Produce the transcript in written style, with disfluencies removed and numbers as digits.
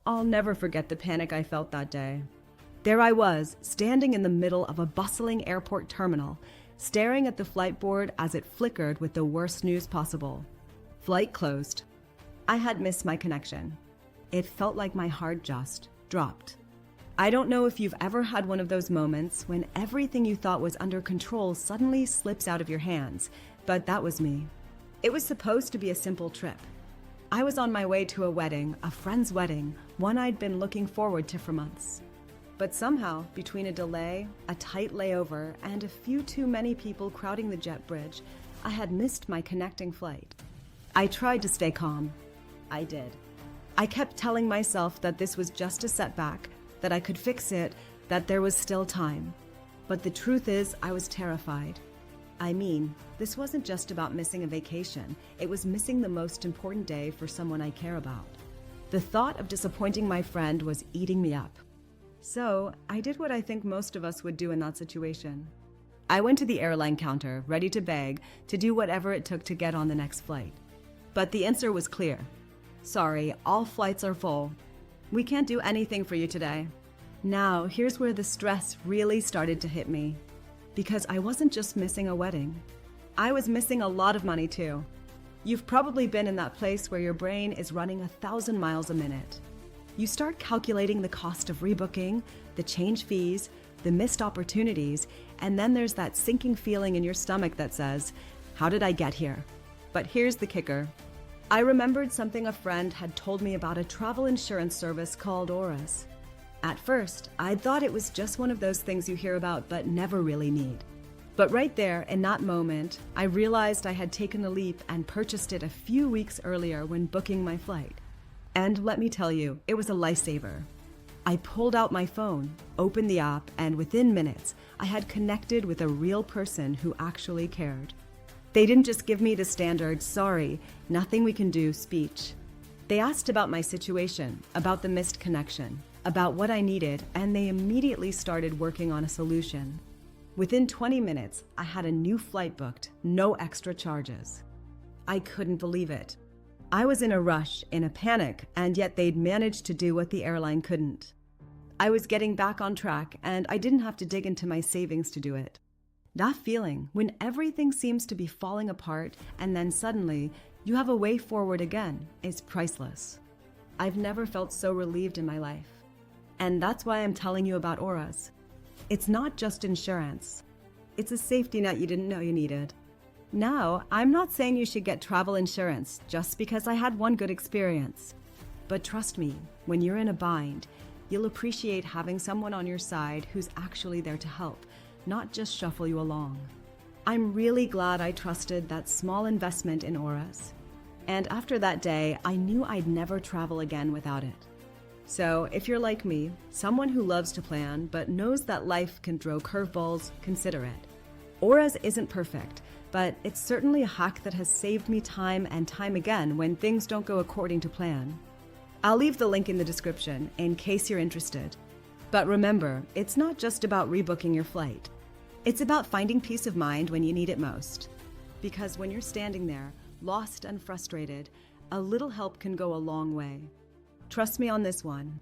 I'll never forget the panic I felt that day. There I was, standing in the middle of a bustling airport terminal, staring at the flight board as it flickered with the worst news possible. Flight closed. I had missed my connection. It felt like my heart just dropped. I don't know if you've ever had one of those moments when everything you thought was under control suddenly slips out of your hands, but that was me. It was supposed to be a simple trip. I was on my way to a wedding, a friend's wedding, one I'd been looking forward to for months. But somehow, between a delay, a tight layover, and a few too many people crowding the jet bridge, I had missed my connecting flight. I tried to stay calm. I did. I kept telling myself that this was just a setback, that I could fix it, that there was still time. But the truth is, I was terrified. I mean, this wasn't just about missing a vacation. It was missing the most important day for someone I care about. The thought of disappointing my friend was eating me up. So, I did what I think most of us would do in that situation. I went to the airline counter, ready to beg, to do whatever it took to get on the next flight. But the answer was clear. Sorry, all flights are full. We can't do anything for you today. Now, here's where the stress really started to hit me. Because I wasn't just missing a wedding. I was missing a lot of money too. You've probably been in that place where your brain is running 1,000 miles a minute. You start calculating the cost of rebooking, the change fees, the missed opportunities, and then there's that sinking feeling in your stomach that says, how did I get here? But here's the kicker. I remembered something a friend had told me about a travel insurance service called Auras. At first, I thought it was just one of those things you hear about but never really need. But right there, in that moment, I realized I had taken the leap and purchased it a few weeks earlier when booking my flight. And let me tell you, it was a lifesaver. I pulled out my phone, opened the app, and within minutes, I had connected with a real person who actually cared. They didn't just give me the standard, sorry, nothing we can do speech. They asked about my situation, about the missed connection, about what I needed, and they immediately started working on a solution. Within 20 minutes, I had a new flight booked, no extra charges. I couldn't believe it. I was in a rush, in a panic, and yet they'd managed to do what the airline couldn't. I was getting back on track, and I didn't have to dig into my savings to do it. That feeling, when everything seems to be falling apart, and then suddenly, you have a way forward again, is priceless. I've never felt so relieved in my life. And that's why I'm telling you about Auras. It's not just insurance. It's a safety net you didn't know you needed. Now, I'm not saying you should get travel insurance just because I had one good experience. But trust me, when you're in a bind, you'll appreciate having someone on your side who's actually there to help, not just shuffle you along. I'm really glad I trusted that small investment in Auras. And after that day, I knew I'd never travel again without it. So if you're like me, someone who loves to plan but knows that life can throw curveballs, consider it. Auras isn't perfect, but it's certainly a hack that has saved me time and time again when things don't go according to plan. I'll leave the link in the description in case you're interested. But remember, it's not just about rebooking your flight. It's about finding peace of mind when you need it most. Because when you're standing there, lost and frustrated, a little help can go a long way. Trust me on this one.